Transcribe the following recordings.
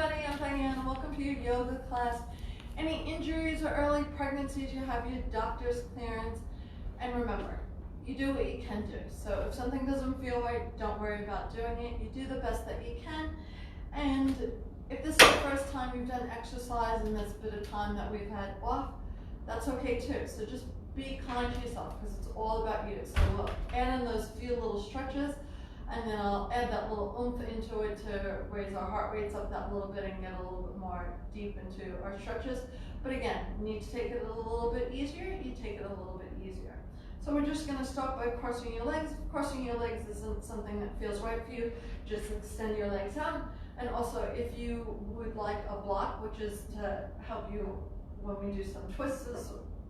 everybody, I'm Diane. Welcome to your yoga class. Any injuries or early pregnancies, you have your doctor's clearance. And remember, you do what you can do. So if something doesn't feel right, don't worry about doing it. You do the best that you can. And if this is the first time you've done exercise in this bit of time that we've had off, that's okay too. So just be kind to yourself because it's all about you. So we'll add in those few little stretches, and then I'll add that little oomph into it to raise our heart rates up that little bit and get a little bit more deep into our stretches. But again, you need to take it a little bit easier, you take it a little bit easier. So we're just gonna start by crossing your legs. If crossing your legs isn't something that feels right for you, just extend your legs out. And also, if you would like a block, which is to help you when we do some twists,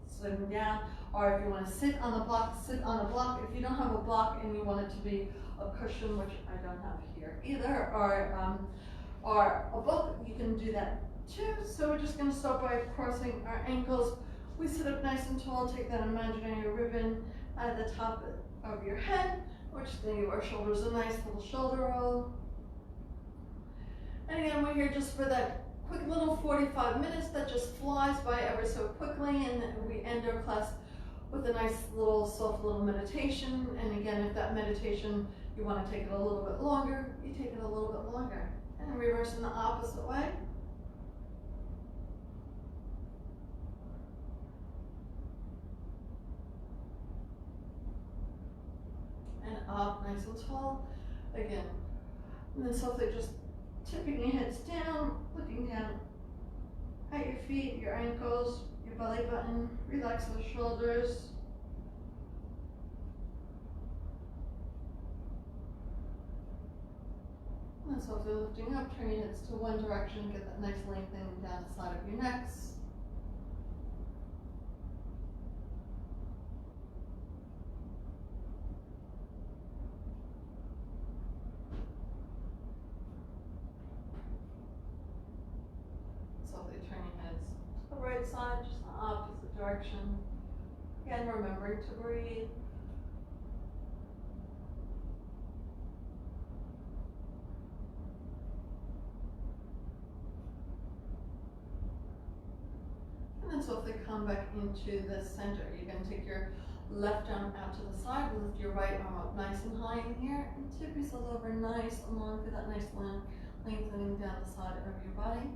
sitting down, or if you want to sit on a block, sit on a block. If you don't have a block and you want it to be a cushion, which I don't have here either, or a book, you can do that too. So we're just going to start by crossing our ankles. We sit up nice and tall, take that imaginary ribbon at the top of your head. We're just going to give our shoulders a nice little shoulder roll. And again, we're here just for that quick little 45 minutes that just flies by ever so quickly, and we end our class with a nice little soft little meditation. And again, if that meditation you want to take it a little bit longer, you take it a little bit longer. And reverse in the opposite way. And up nice and tall again. And then softly just tipping your heads down, looking down at your feet, your ankles, your belly button. Relax those shoulders. And then softly lifting up, turn your heads to one direction, get that nice lengthening down the side of your necks. Softly turn your heads to the right side, just the opposite direction. Again, remembering to breathe. And then softly come back into the center. You're going to take your left arm out to the side, lift your right arm up nice and high in here, and tip yourself over nice and long for that nice lengthening down the side of your body.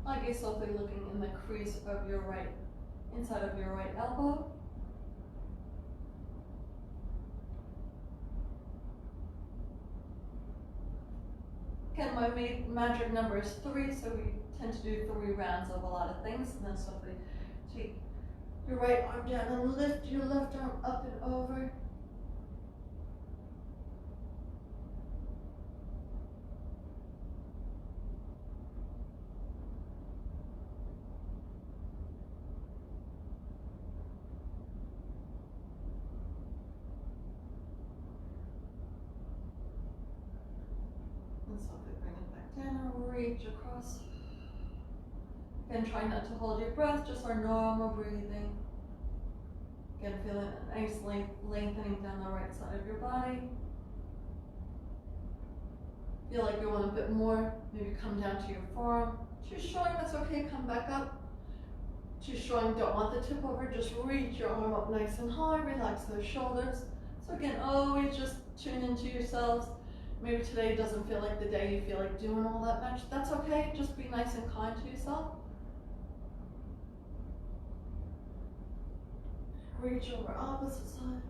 Again, softly looking in the crease of your right, inside of your right elbow. Again, my magic number is 3, so we tend to do 3 rounds of a lot of things. And then softly take your right arm down and lift your left arm up and over. And softly bring it back down and reach across. Again, try not to hold your breath, just our normal breathing. Again, feeling a nice lengthening down the right side of your body. Feel like you want a bit more, maybe come down to your forearm. Too strong, that's okay, come back up. Too strong, don't want the tip over, just reach your arm up nice and high, relax those shoulders. So again, always just tune into yourselves. Maybe today doesn't feel like the day you feel like doing all that much. That's okay, just be nice and kind to yourself. Reach over opposite side.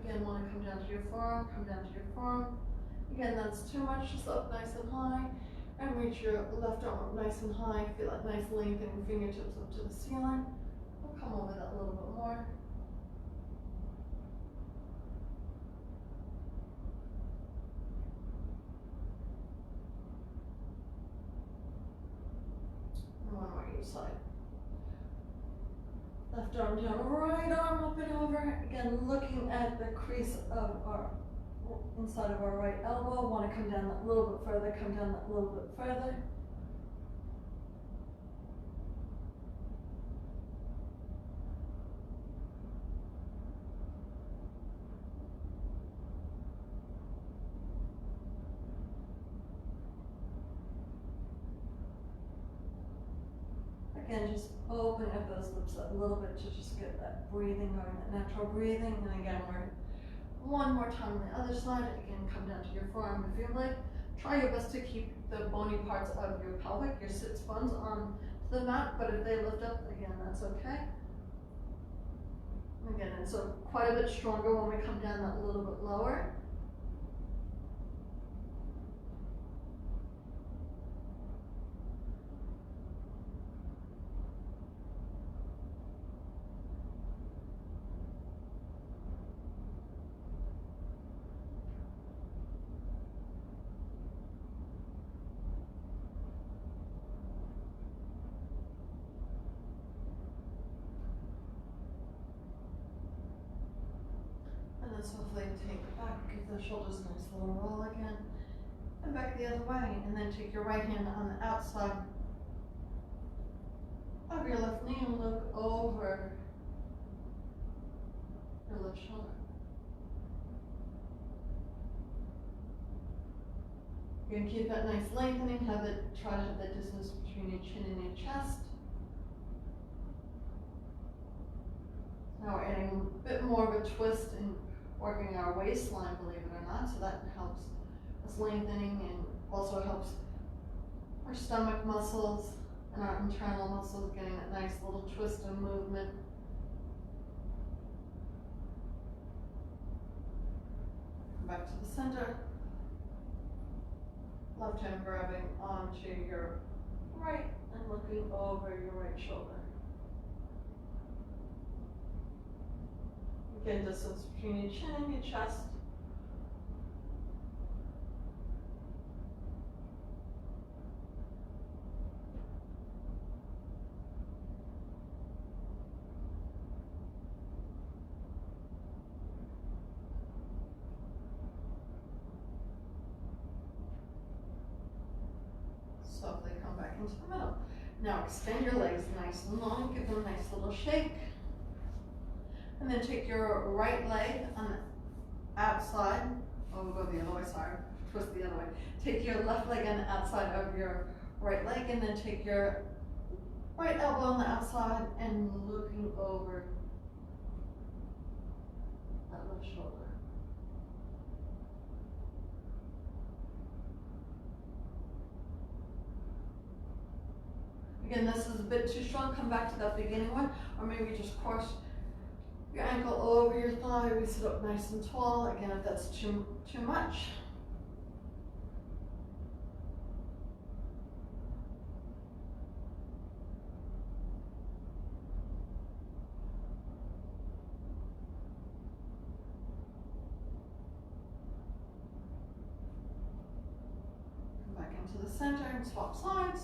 Again, want to come down to your forearm, come down to your forearm. Again, that's too much, just up nice and high. And reach your left arm up nice and high. Feel that nice lengthening fingertips up to the ceiling. We'll come over that a little bit more. And one more each side. Left arm down, right arm up and over. Again, looking at the crease of our inside of our right elbow. Want to come down that little bit further, come down that little bit further. Again, just opening up those lips a little bit to just get that breathing going, that natural breathing. And again, we're one more time on the other side. Again, come down to your forearm if you like. Try your best to keep the bony parts of your pelvic, your sits bones on the mat, but if they lift up, again, that's okay. Again, it's quite a bit stronger when we come down that a little bit lower. Softly take it back, give the shoulders a nice little roll again, and back the other way, and then take your right hand on the outside of your left knee and look over your left shoulder. You're going to keep that nice lengthening, try to have that distance between your chin and your chest. Now we're adding a bit more of a twist and working our waistline, believe it or not, so that helps us lengthening and also helps our stomach muscles and our internal muscles getting that nice little twist and movement. Come back to the center. Left hand grabbing onto your right and looking over your right shoulder. Again, distance between your chin and your chest. Softly come back into the middle. Now extend your legs nice and long, give them a nice little shake. And then take your right leg on the outside, we'll go the other way, sorry, twist the other way. Take your left leg on the outside of your right leg, and then take your right elbow on the outside and looking over that left shoulder. Again, this is a bit too strong. Come back to that beginning one, or maybe just cross your ankle over your thigh. We sit up nice and tall. Again, if that's too much. Come back into the center and swap sides.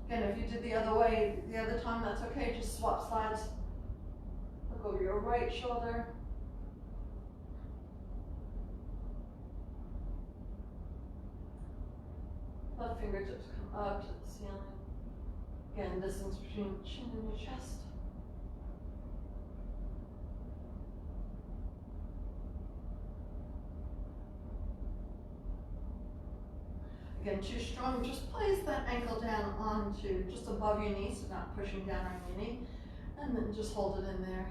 Again, if you did the other way the other time, that's okay. Just swap sides. Look over your right shoulder. Left fingertips come up to the ceiling. Again, distance between your chin and your chest. Again, too strong, just place that ankle down onto just above your knee, so not pushing down on your knee, and then just hold it in there.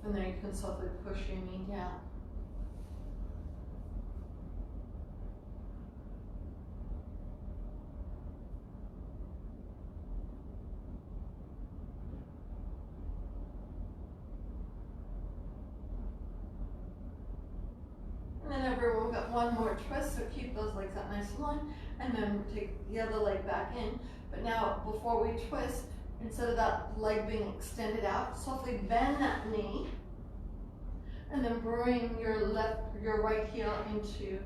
From there you can softly push your knee down. And then everyone, we've got one more twist, so keep those legs out nice and long, and then take the other leg back in. But now, before we twist, instead of that leg being extended out, softly bend that knee, and then bring your right heel into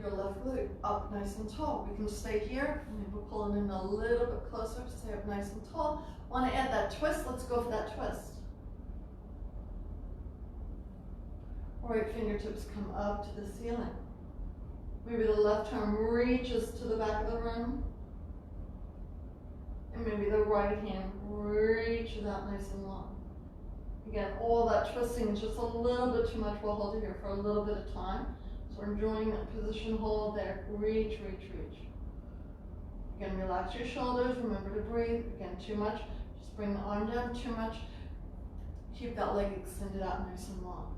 your left glute, up nice and tall. We can stay here, maybe we're pulling in a little bit closer to stay up nice and tall. Want to add that twist? Let's go for that twist. Right fingertips come up to the ceiling. Maybe the left arm reaches to the back of the room. And maybe the right hand reaches out nice and long. Again, all that twisting is just a little bit too much. We'll hold it here for a little bit of time. So we're enjoying that position, hold there, reach, reach, reach. Again, relax your shoulders, remember to breathe. Again, too much, just bring the arm down. Too much, keep that leg extended out nice and long.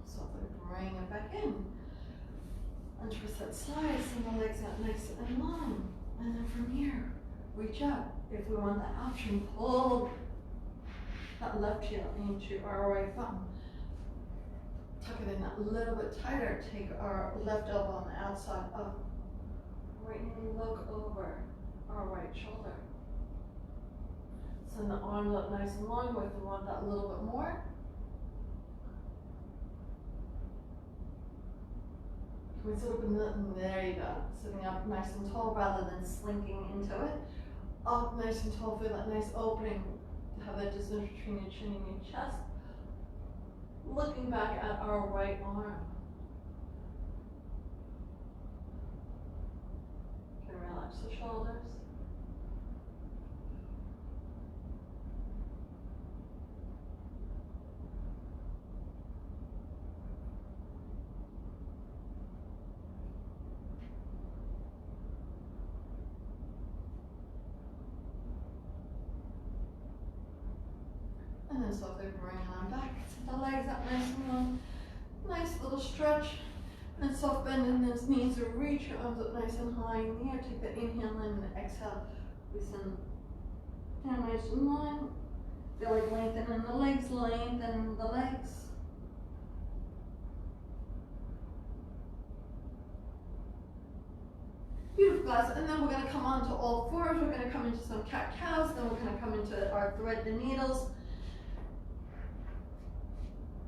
Softly bring it back in. Untwist that side, send the legs out nice and long. And then from here, reach up. If we want that option, pull that left heel into our right thumb. Tuck it in that little bit tighter. Take our left elbow on the outside up. Right knee, look over our right shoulder. Send the arms up nice and long. If we want that a little bit more. Can we sit up in the, there you go. Sitting up nice and tall rather than slinking into it. Up nice and tall, feel that nice opening. Have that distance between your chin and your chest. Looking back at our right arm. Can relax the shoulders. And then softly bring it on back. Set the legs up nice and long. Nice little stretch. And soft bend in those knees or reach your arms up nice and high in the air. Take the inhale in and exhale. We send down nice and long. Feel like lengthening the legs, lengthen the legs. Beautiful, guys. And then we're going to come onto all fours. We're going to come into some cat-cows. Then we're going to come into our thread the needles.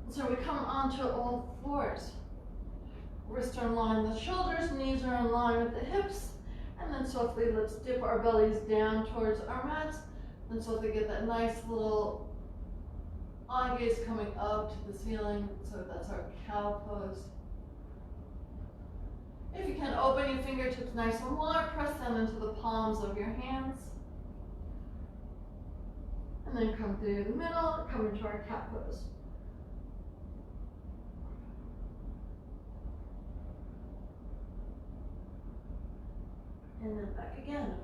So we come onto all fours. Wrists are in line with the shoulders, knees are in line with the hips, and then softly let's dip our bellies down towards our mats, and softly get that nice little eye gaze coming up to the ceiling. So that's our cow pose. If you can, open your fingertips nice and wide, press them into the palms of your hands, and then come through the middle, come into our cat pose. And then back again.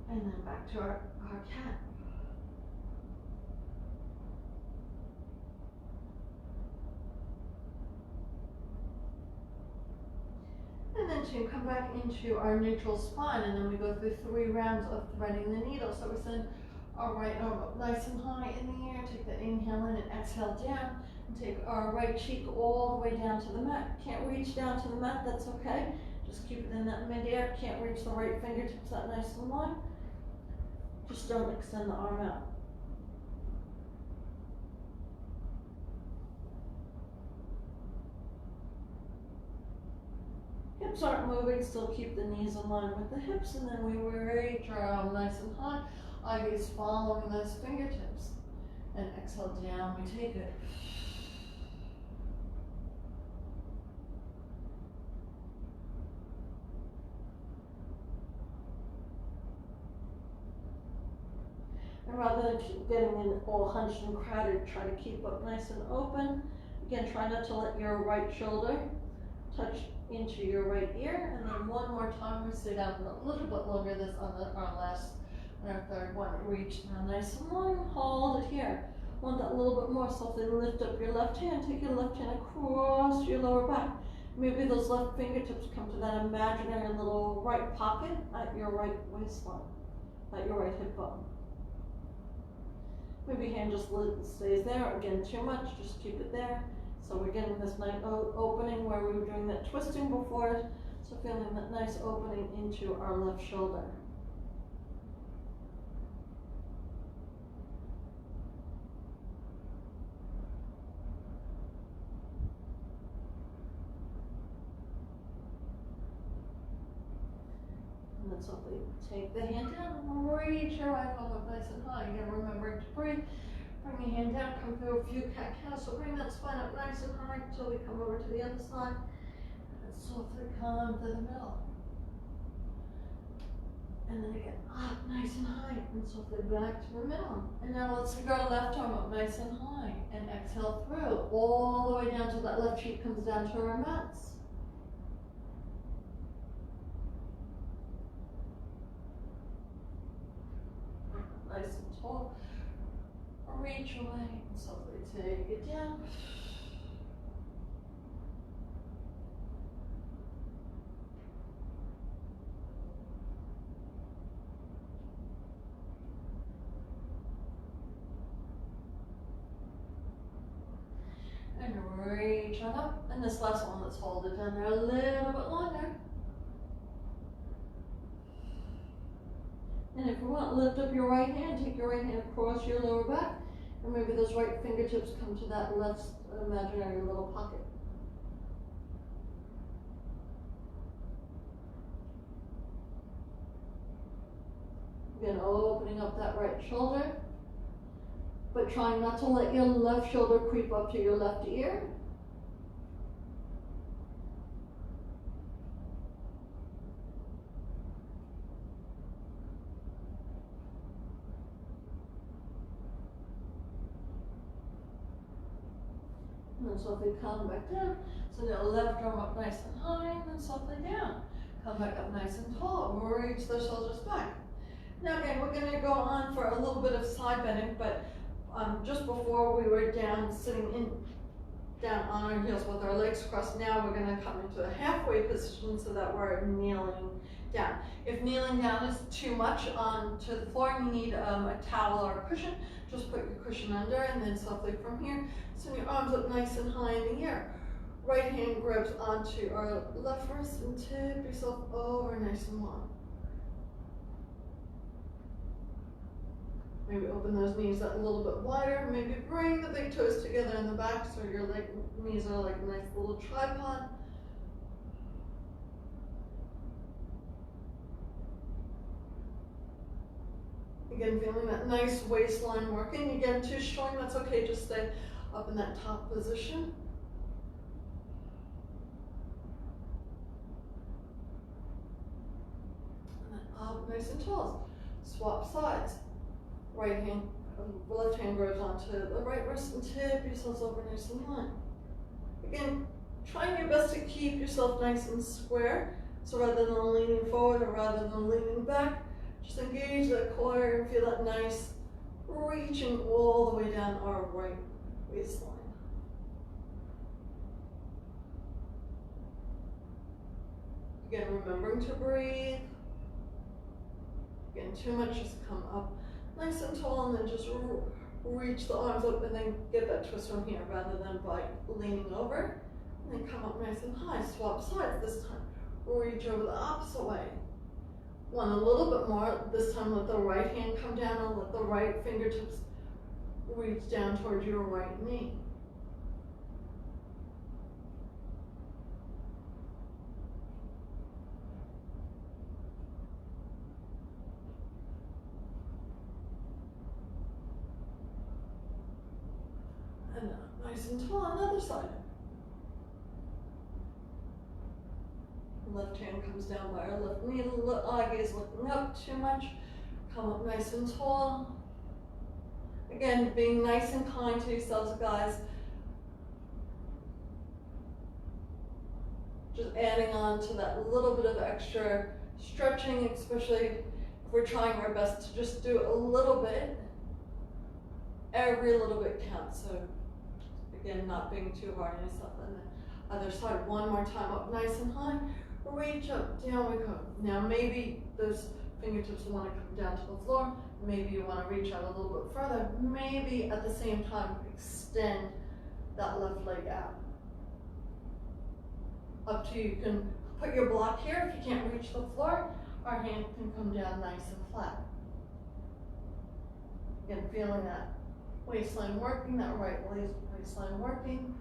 And then back to our cat. And then to come back into our neutral spine, and then we go through 3 rounds of threading the needle. So we send our right arm up nice and high in the air, take the inhale in and exhale down, and take our right cheek all the way down to the mat. Can't reach down to the mat, that's okay. Just keep it in that mid-air. Can't reach the right fingertips that nice and long. Just don't extend the arm out. Hips aren't moving, still keep the knees in line with the hips, and then we reach our arm nice and high. Eye gaze following those fingertips. And exhale down, we take it. And rather than keep getting in all hunched and crowded, try to keep up nice and open. Again, try not to let your right shoulder touch into your right ear. And then one more time, we stay down a little bit longer. This on our last and our third one. Reach down nice and long, hold it here. Want that a little bit more, so then lift up your left hand, take your left hand across your lower back. Maybe those left fingertips come to that imaginary little right pocket at your right waistline, at your right hip bone. Maybe hand just stays there. Again, too much, just keep it there. So we're getting this nice opening where we were doing that twisting before. So feeling that nice opening into our left shoulder. And then softly take the hand down and reach your right arm up nice and high. Again, remember to breathe. Bring your hand down, come through a few cat-cows. So bring that spine up nice and high until we come over to the other side. And softly come to the middle. And then again, up nice and high, and softly back to the middle. And now let's take our left arm up nice and high, and exhale through, all the way down till that left cheek comes down to our mats. Nice and tall. Reach away, and softly take it down. And reach on up. And this last one, let's hold it down there a little bit longer. And if you want, lift up your right hand, take your right hand across your lower back, and maybe those right fingertips come to that left imaginary little pocket. Again, opening up that right shoulder, but trying not to let your left shoulder creep up to your left ear. And then softly come back down. So now left arm up nice and high, and then softly down. Come back up nice and tall. Reach the shoulders back. Now again, we're going to go on for a little bit of side bending, but just before we were down, down on our heels with our legs crossed. Now we're going to come into a halfway position so that we're kneeling down. If kneeling down is too much onto the floor, you need a towel or a cushion. Just put your cushion under, and then softly from here, send your arms up nice and high in the air. Right hand grabs onto our left wrist and tip yourself over nice and long. Maybe open those knees up a little bit wider. Maybe bring the big toes together in the back so your knees are like a nice little tripod. Again, feeling that nice waistline working. Again, too strong, that's okay. Just stay up in that top position. And then up nice and tall. Swap sides. Right hand, left hand grabs onto the right wrist and tip yourselves over nice and long. Again, trying your best to keep yourself nice and square. So rather than leaning forward or rather than leaning back, just engage that core and feel that nice reaching all the way down our right waistline. Again, remembering to breathe. Again, too much, just come up nice and tall, and then just reach the arms up and then get that twist from here rather than by leaning over. And then come up nice and high. Swap sides this time. Reach over the opposite way. One a little bit more. This time let the right hand come down and let the right fingertips reach down towards your right knee. And nice and tall on the other side. Left hand comes down by our left knee, eye gaze looking up too much. Come up nice and tall. Again, being nice and kind to yourselves, guys. Just adding on to that little bit of extra stretching, especially if we're trying our best to just do a little bit. Every little bit counts. So again, not being too hard on yourself. And the other side, one more time, up nice and high. Reach up, down we go. Now maybe those fingertips want to come down to the floor. Maybe you want to reach out a little bit further. Maybe at the same time extend that left leg out. Up to you. You can put your block here if you can't reach the floor. Our hand can come down nice and flat. Again, feeling that waistline working, that right waistline working.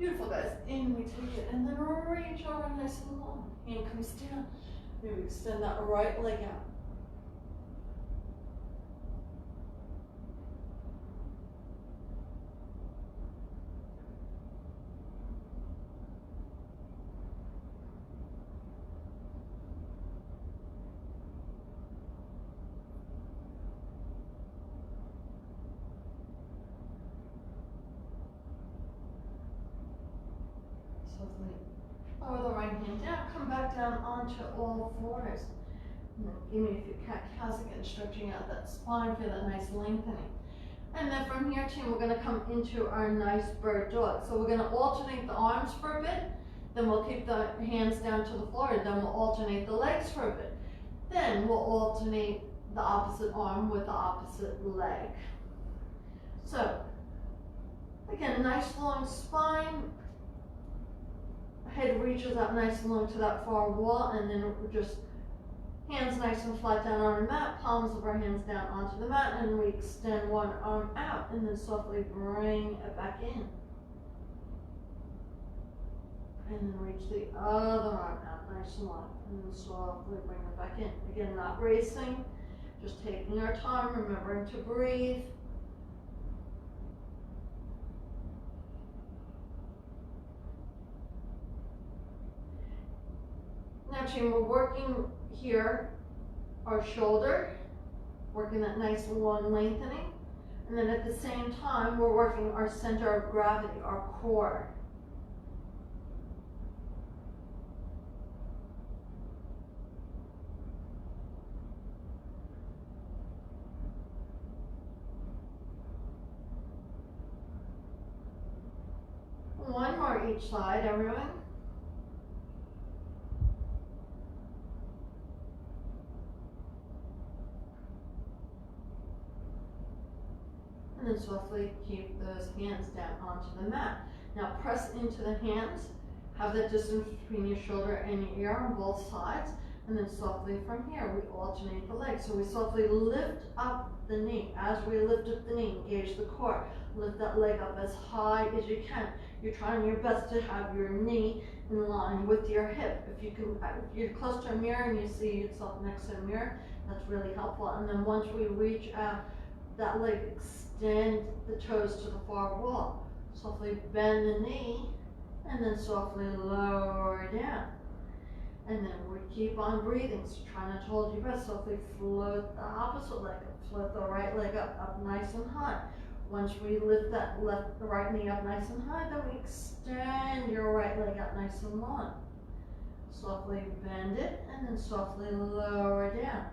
Beautiful, guys. In, we take it, and then reach over nice and long. Hand comes down. Maybe extend that right leg out. Lower the right hand down, come back down onto all fours. And then give me a few cat-cows again, stretching out that spine, feel that nice lengthening. And then from here, team, we're gonna come into our nice bird dog. So we're gonna alternate the arms for a bit, then we'll keep the hands down to the floor, and then we'll alternate the legs for a bit. Then we'll alternate the opposite arm with the opposite leg. So, again, nice long spine. Head reaches out nice and long to that far wall, and then just hands nice and flat down on the mat, palms of our hands down onto the mat, and we extend one arm out, and then softly bring it back in. And then reach the other arm out nice and long, and then softly bring it back in. Again, not racing, just taking our time, remembering to breathe. Now, team, we're working here our shoulder, working that nice long lengthening, and then at the same time we're working our center of gravity, our core. One more each side, everyone. And then softly keep those hands down onto the mat. Now press into the hands, have that distance between your shoulder and your ear on both sides, and then softly from here we alternate the legs. So we softly lift up the knee. As we lift up the knee, engage the core. Lift that leg up as high as you can. You're trying your best to have your knee in line with your hip. If you're close to a mirror and you see yourself next to a mirror, that's really helpful. And then once we reach out, that leg, extend the toes to the far wall. Softly bend the knee, and then softly lower down. And then we keep on breathing, so try not to hold your breath. Softly float the opposite leg up, float the right leg up nice and high. Once we lift that the right knee up nice and high, then we extend your right leg out nice and long. Softly bend it, and then softly lower down.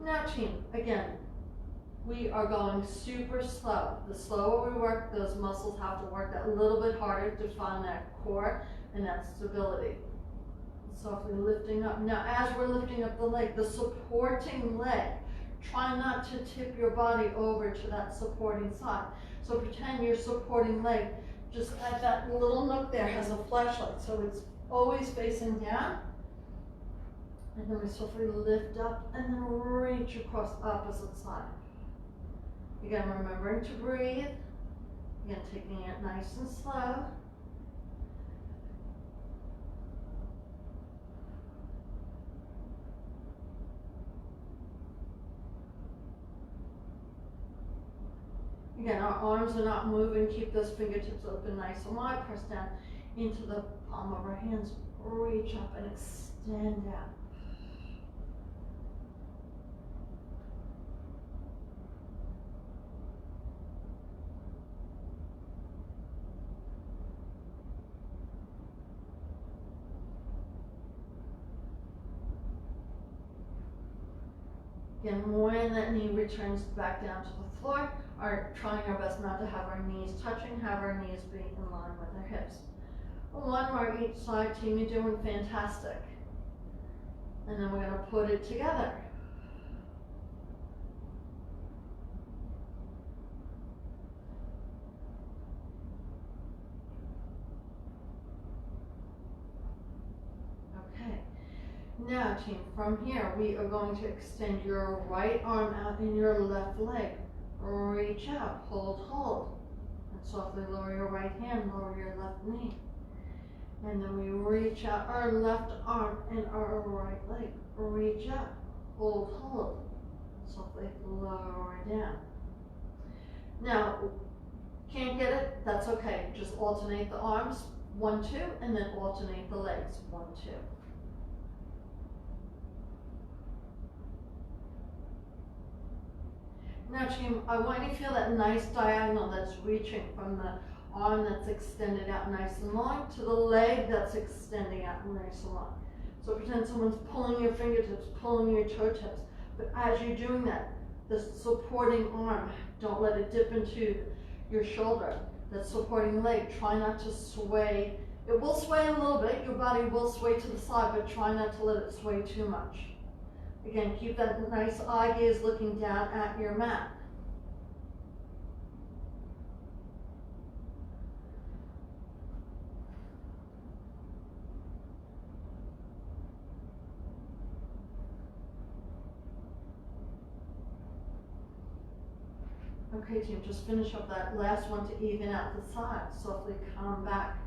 Now, team, again, we are going super slow. The slower we work, those muscles have to work that little bit harder to find that core and that stability. Softly lifting up. Now, as we're lifting up the leg, the supporting leg, try not to tip your body over to that supporting side. So pretend your supporting leg, just at that little nook there, has a flashlight. So it's always facing down. And then we softly lift up and then reach across opposite side. Again, remembering to breathe. Again, taking it nice and slow. Again, our arms are not moving. Keep those fingertips open nice and wide. Press down into the palm of our hands. Reach up and extend out. Again, when that knee returns back down to the floor, trying our best not to have our knees touching, have our knees be in line with our hips. One more each side, team, you're doing fantastic. And then we're going to put it together. Now, team, from here, we are going to extend your right arm out and your left leg. Reach out, hold, hold. And Softly lower your right hand, lower your left knee. And then we reach out our left arm and our right leg. Reach up, hold, hold. Softly lower down. Now, can't get it? That's okay. Just alternate the arms, 1, 2, and then alternate the legs, 1, 2. Now team, I want you to feel that nice diagonal that's reaching from the arm that's extended out nice and long to the leg that's extending out nice and long. So pretend someone's pulling your fingertips, pulling your toe tips. But as you're doing that, the supporting arm, don't let it dip into your shoulder. That supporting leg, try not to sway. It will sway a little bit, your body will sway to the side, but try not to let it sway too much. Again, keep that nice eye gaze looking down at your mat. Okay team, just finish up that last one to even out the sides. Softly come back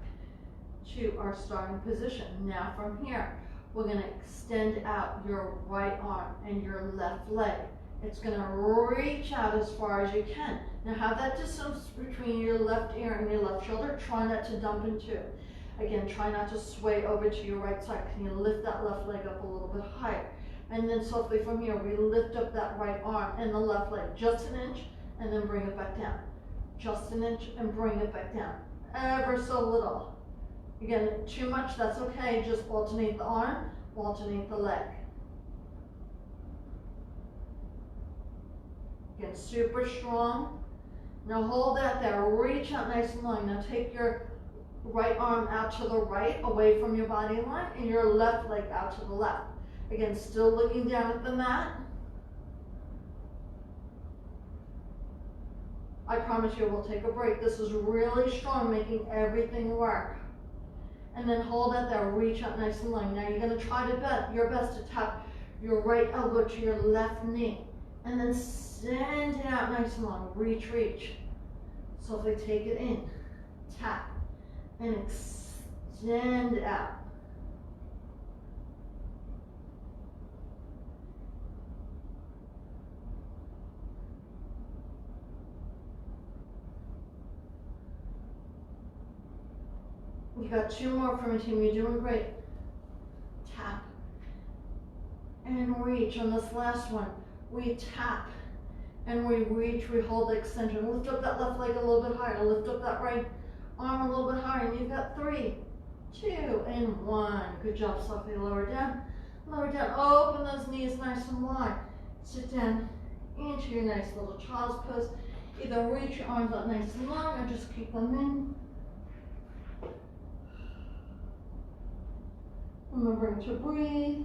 to our starting position. Now from here, we're going to extend out your right arm and your left leg. It's going to reach out as far as you can. Now have that distance between your left ear and your left shoulder. Try not to dump into it. Again, try not to sway over to your right side. Can you lift that left leg up a little bit higher? And then softly from here, we lift up that right arm and the left leg just an inch and then bring it back down. Just an inch and bring it back down. Ever so little. Again, too much, that's okay. Just alternate the arm, alternate the leg. Again, super strong. Now hold that there. Reach out nice and long. Now take your right arm out to the right, away from your body line, and your left leg out to the left. Again, still looking down at the mat. I promise you we'll take a break. This is really strong, making everything work. And then hold that there, reach out nice and long. Now you're going to try your best to tap your right elbow to your left knee. And then send it out nice and long. Reach, reach. Softly take it in, tap, and extend it out. You got 2 more from a team. You're doing great. Tap and reach. On this last one, we tap and we reach. We hold the extension. Lift up that left leg a little bit higher. Lift up that right arm a little bit higher. And you've got 3, 2, and 1. Good job. Softly lower down. Lower down. Open those knees nice and wide. Sit down into your nice little child's pose. Either reach your arms out nice and long or just keep them in. Remembering to breathe.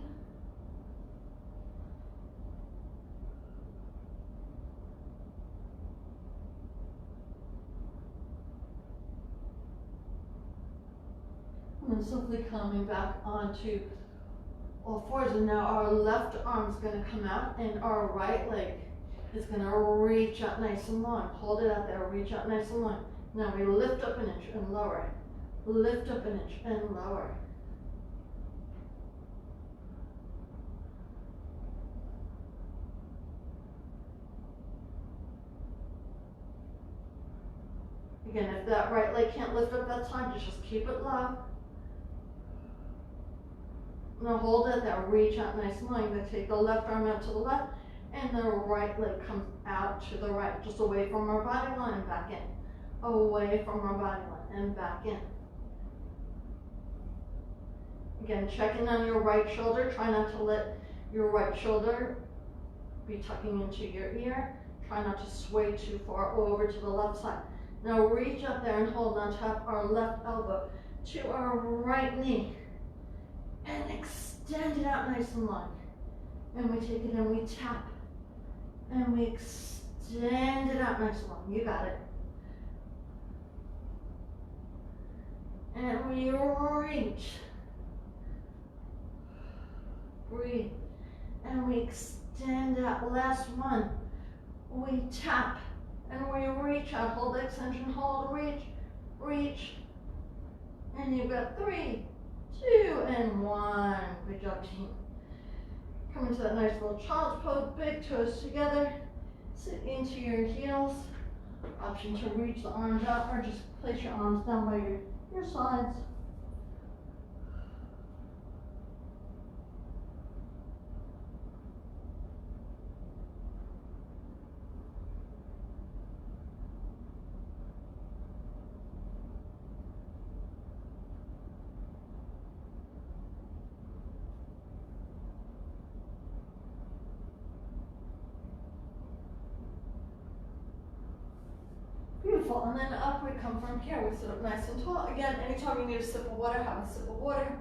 And then simply coming back onto all fours. And now our left arm is going to come out and our right leg is going to reach out nice and long. Hold it out there, reach out nice and long. Now we lift up an inch and lower. Lift up an inch and lower. Again, if that right leg can't lift up that time, just keep it low. Now hold it there, reach out nice and long. Then take the left arm out to the left, and the right leg comes out to the right, just away from our body line and back in. Away from our body line and back in. Again, checking on your right shoulder. Try not to let your right shoulder be tucking into your ear. Try not to sway too far over to the left side. Now reach up there and hold on top our left elbow to our right knee. And extend it out nice and long. And we take it and we tap. And we extend it out nice and long. You got it. And we reach. Breathe. And we extend out. Last one. We tap. And we reach out, hold the extension, hold, reach, reach. And you've got 3, 2, and 1. Good job, team. Come into that nice little child's pose, big toes together. Sit into your heels. Option to reach the arms out or just place your arms down by your sides. Beautiful, and then up we come from here. We sit up nice and tall. Again, anytime you need a sip of water, have a sip of water.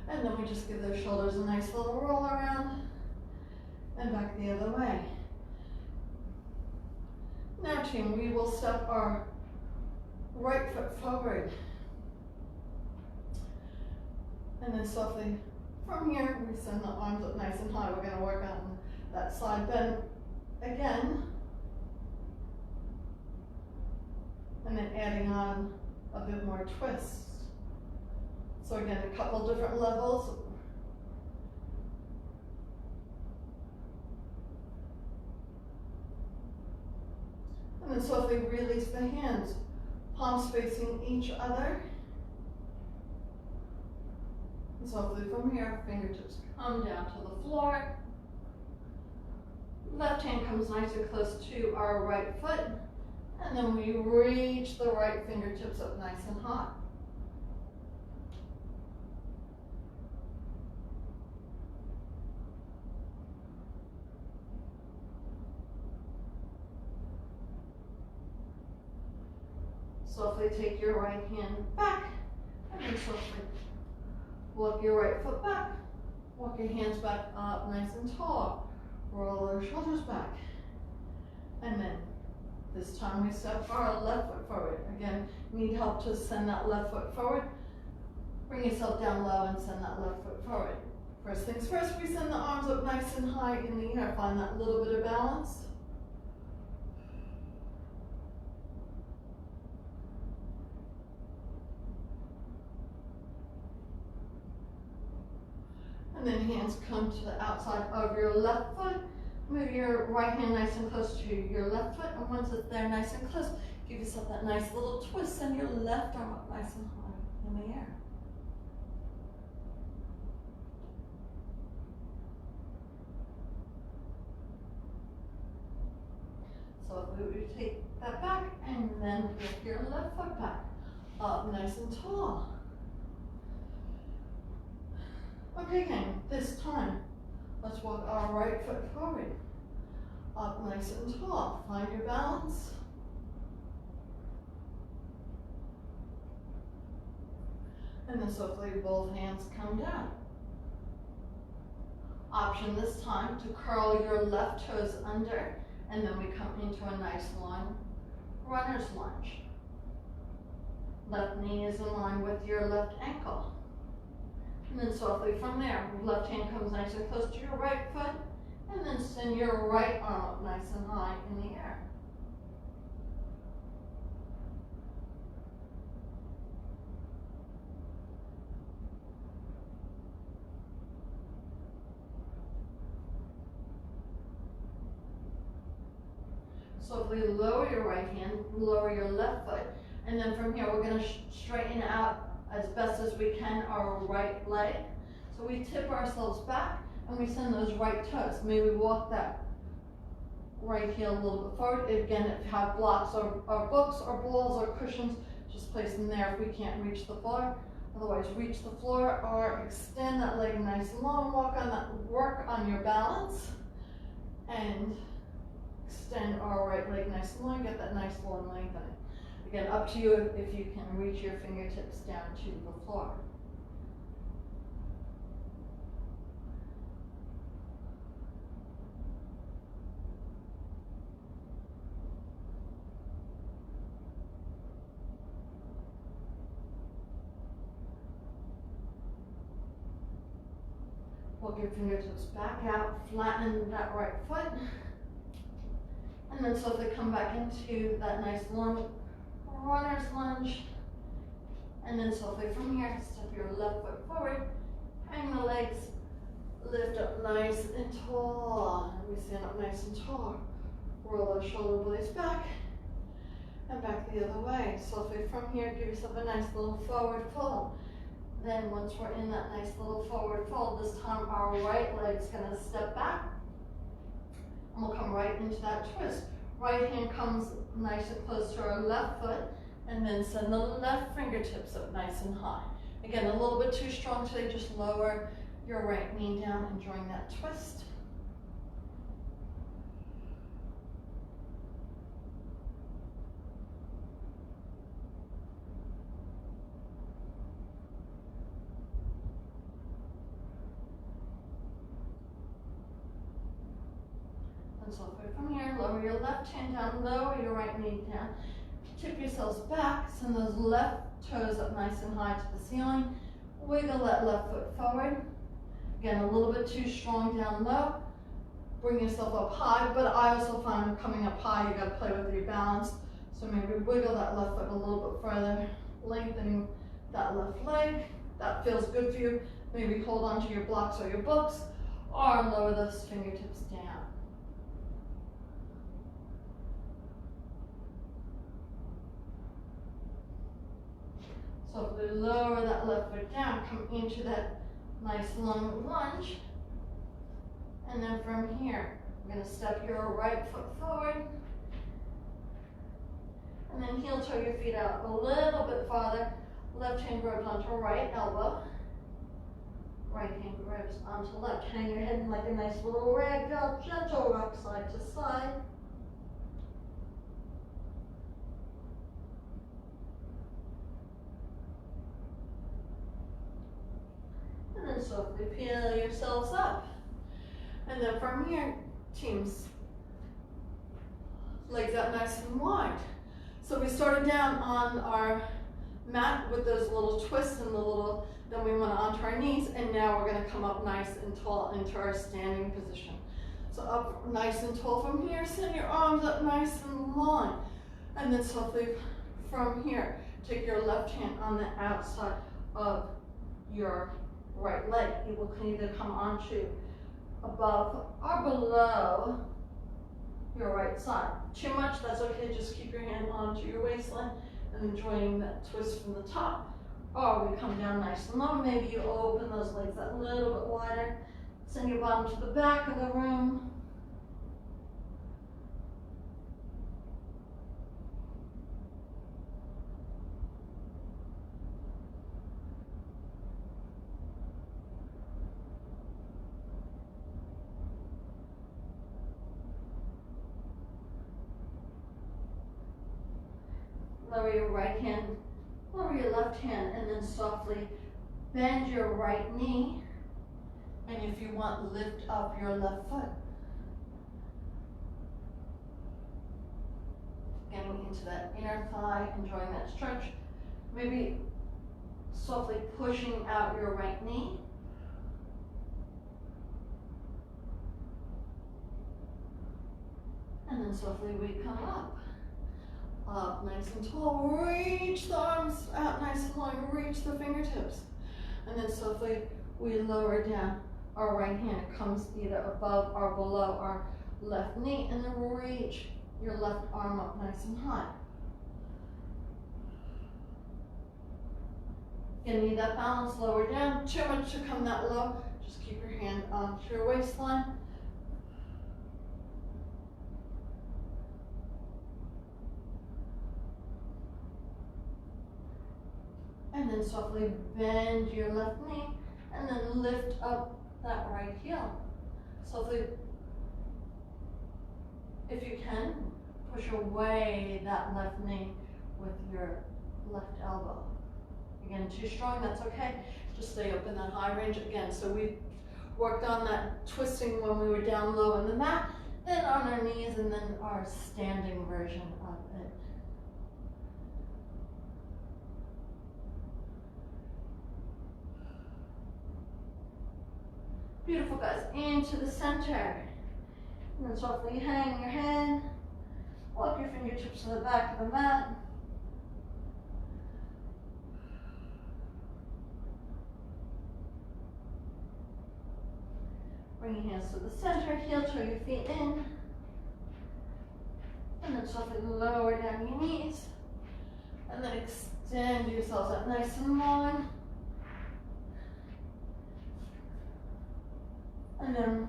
And then we just give those shoulders a nice little roll around and back the other way. Now, team, we will step our right foot forward. And then softly from here, we send the arms up nice and high. We're going to work on that side bend again. And then adding on a bit more twist. So again, a couple different levels. And then softly release the hands, palms facing each other. And softly from here, fingertips come down to the floor. Left hand comes nice and close to our right foot. And then we reach the right fingertips up nice and high. Softly take your right hand back, and then softly walk your right foot back. Walk your hands back up nice and tall. Roll your shoulders back. And then this time we step our left foot forward. Again, need help to send that left foot forward. Bring yourself down low and send that left foot forward. First things first, we send the arms up nice and high in the air. Find that little bit of balance. And then hands come to the outside of your left foot. Move your right hand nice and close to your left foot, and once it's there nice and close, give yourself that nice little twist, and your left arm up nice and high in the air. So if we take that back, and then walk your left foot back, up nice and tall. Okay, gang, this time, let's walk our right foot forward, up nice and tall. Find your balance. And then softly both hands come down. Option this time to curl your left toes under, and then we come into a nice long runner's lunge. Left knee is in line with your left ankle. And then softly from there, left hand comes nice and close to your right foot, and then send your right arm up nice and high in the air. Softly lower your right hand, lower your left foot, and then from here we're going to straighten out as best as we can our right leg. So we tip ourselves back and we send those right toes. Maybe walk that right heel a little bit forward. Again, if you have blocks or books or balls or cushions, just place them there if we can't reach the floor. Otherwise, reach the floor or extend that leg nice and long. Work on your balance and extend our right leg nice and long. Get that nice long lengthening. Again, up to you if you can reach your fingertips down to the floor. Walk your fingertips back out, flatten that right foot. And then slowly come back into that nice long runner's lunge. And then slowly from here, step your left foot forward, hang the legs, lift up nice and tall. And we stand up nice and tall. Roll those shoulder blades back and back the other way. Slowly from here, give yourself a nice little forward fold. Then once we're in that nice little forward fold, this time our right leg's gonna step back and we'll come right into that twist. Right hand comes nice and close to our left foot, and then send the left fingertips up nice and high. Again, a little bit too strong today, just lower your right knee down, enjoying that twist. And so from here, lower your left hand down, lower your right knee down. Tip yourselves back, send those left toes up nice and high to the ceiling. Wiggle that left foot forward. Again, a little bit too strong down low. Bring yourself up high, but I also find coming up high, you gotta play with your balance. So maybe wiggle that left foot a little bit further, lengthening that left leg. That feels good for you. Maybe hold on to your blocks or your books, or lower those fingertips down. So if we lower that left foot down, come into that nice long lunge. And then from here, we're going to step your right foot forward. And then heel toe your feet out a little bit farther. Left hand grabs onto right elbow. Right hand grabs onto left. Hang your head in like a nice little ragdoll, gentle rock side to side. And then softly peel yourselves up. And then from here, teams, legs out nice and wide. So we started down on our mat with those little twists and the little, then we went onto our knees, and now we're gonna come up nice and tall into our standing position. So up nice and tall from here, send your arms up nice and long. And then softly from here, take your left hand on the outside of your right leg. It will either come onto above or below your right side. Too much, that's okay, just keep your hand onto your waistline and enjoying that twist from the top. Or we come down nice and low, maybe you open those legs that little bit wider, send your bottom to the back of the room. Lower your right hand, lower your left hand, and then softly bend your right knee. And if you want, lift up your left foot. Getting into that inner thigh, enjoying that stretch. Maybe softly pushing out your right knee. And then softly we come up. Up nice and tall, reach the arms out nice and long, reach the fingertips. And then softly we lower down our right hand. It comes either above or below our left knee, and then reach your left arm up nice and high. You need that balance, lower down. Too much to come that low, just keep your hand onto your waistline. And then softly bend your left knee, and then lift up that right heel. Softly, if you can, push away that left knee with your left elbow. Again, too strong, that's okay. Just stay up in that high range again. So we worked on that twisting when we were down low on the mat, then on our knees, and then our standing version of it. Beautiful, guys. Into the center. And then softly hang your head. Walk your fingertips to the back of the mat. Bring your hands to the center, heel toe your feet in. And then softly lower down your knees. And then extend yourselves up nice and long. And then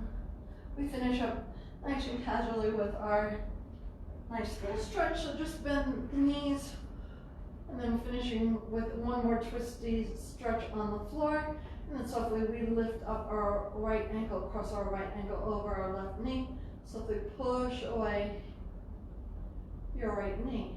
we finish up nice and casually with our nice little stretch. So just bend the knees. And then finishing with one more twisty stretch on the floor. And then softly we lift up our right ankle, cross our right ankle over our left knee. Softly push away your right knee.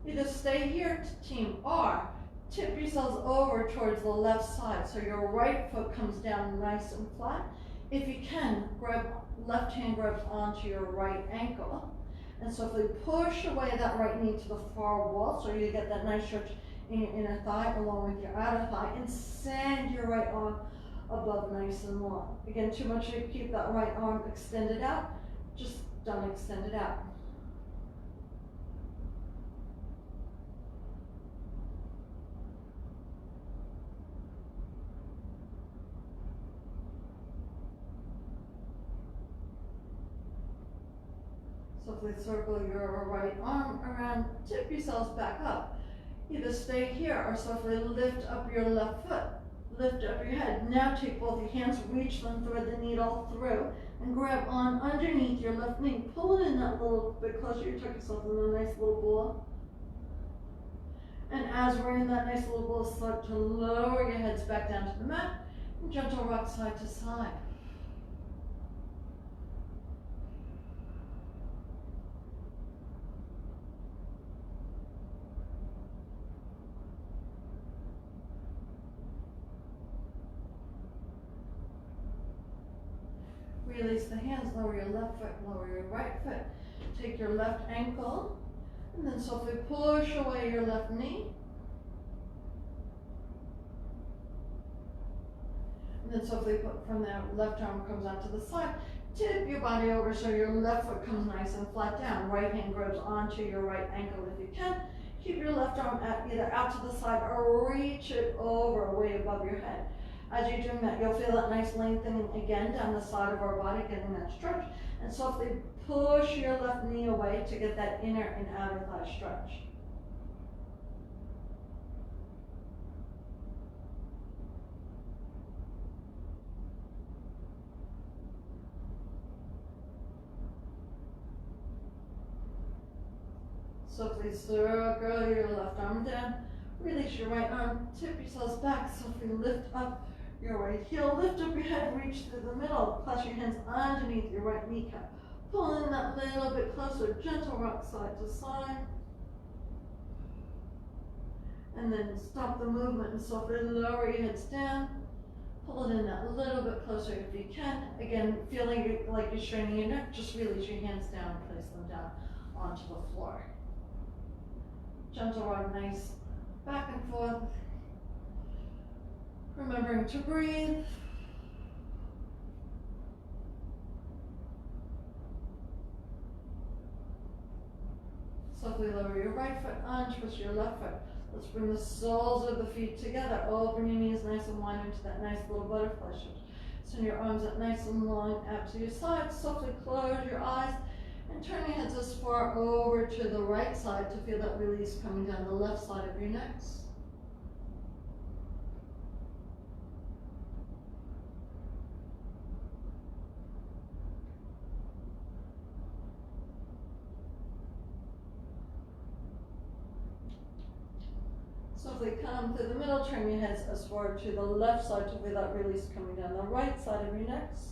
Either stay here to team or tip yourselves over towards the left side so your right foot comes down nice and flat. If you can, left hand grabs onto your right ankle. And softly push away that right knee to the far wall so you get that nice stretch in your inner thigh along with your outer thigh, and send your right arm above nice and long. Again, too much to keep that right arm extended out, just don't extend it out. Softly circle your right arm around, tip yourselves back up. Either stay here or softly lift up your left foot, lift up your head. Now take both your hands, reach them, thread the needle through, and grab on underneath your left knee. Pull it in that little bit closer, you tuck yourself in a nice little ball. And as we're in that nice little ball, start to lower your heads back down to the mat, and gentle rock side to side. Release the hands, lower your left foot, lower your right foot. Take your left ankle, and then softly push away your left knee. And then softly put from there, left arm comes out to the side. Tip your body over so your left foot comes nice and flat down. Right hand grabs onto your right ankle if you can. Keep your left arm either out to the side or reach it over way above your head. As you're doing that, you'll feel that nice lengthening again down the side of our body, getting that stretch. And softly push your left knee away to get that inner and outer thigh stretch. Softly circle your left arm down. Release your right arm, tip yourselves back, softly lift up your right heel, lift up your head, reach through the middle, clasp your hands underneath your right kneecap. Pull in that little bit closer, gentle rock side to side. And then stop the movement and softly lower your heads down. Pull it in that little bit closer if you can. Again, feeling like you're straining your neck, just release your hands down and place them down onto the floor. Gentle rock, nice back and forth. Remembering to breathe. Softly lower your right foot, untwist your left foot. Let's bring the soles of the feet together. Open your knees nice and wide into that nice little butterfly shape. Send your arms up nice and long out to your sides. Softly close your eyes and turn your heads as far over to the right side to feel that release coming down the left side of your necks. Softly come to the middle, turn your heads as far to the left side to feel that release coming down the right side of your necks.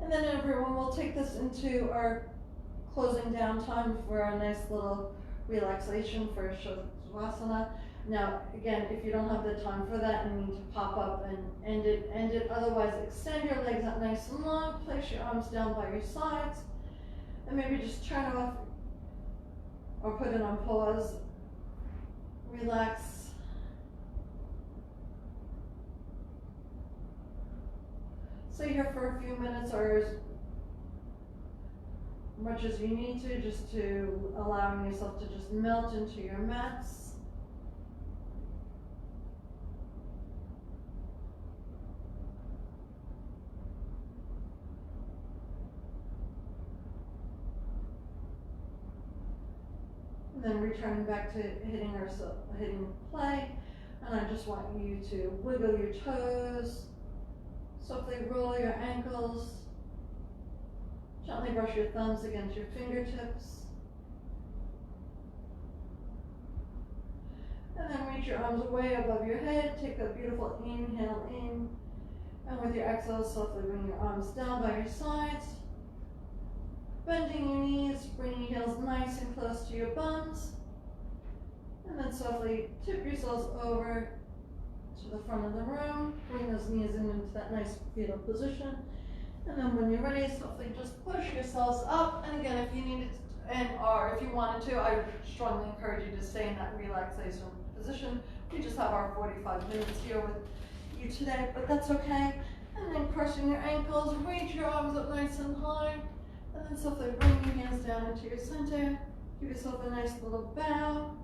And then everyone, we'll take this into our closing down time for a nice little relaxation for Shavasana. Now, again, if you don't have the time for that and need to pop up and end it. Otherwise, extend your legs out nice and long, place your arms down by your sides, and maybe just turn off or put it on pause. Relax stay here for a few minutes or as much as you need to, just to allowing yourself to just melt into your mats. And then returning back to hitting play, and I just want you to wiggle your toes, softly roll your ankles, gently brush your thumbs against your fingertips, and then reach your arms way above your head. Take a beautiful inhale in, and with your exhale, softly bring your arms down by your sides. Bending your knees, bring your heels nice and close to your bums, and then softly tip yourselves over to the front of the room. Bring those knees into that nice fetal position, and then when you're ready, softly just push yourselves up. And again, if you needed or if you wanted to, I strongly encourage you to stay in that relaxation position. We just have our 45 minutes here with you today, but that's okay. And then crossing your ankles, reach your arms up nice and high. And then softly bring your hands down into your center. Give yourself a nice little bow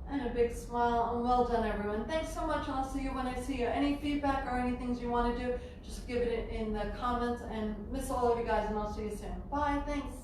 and a big smile, and well done, everyone. Thanks so much. I'll see you when I see you. Any feedback or any things you want to do, just give it in the comments, and miss all of you guys, and I'll see you soon. Bye. Thanks.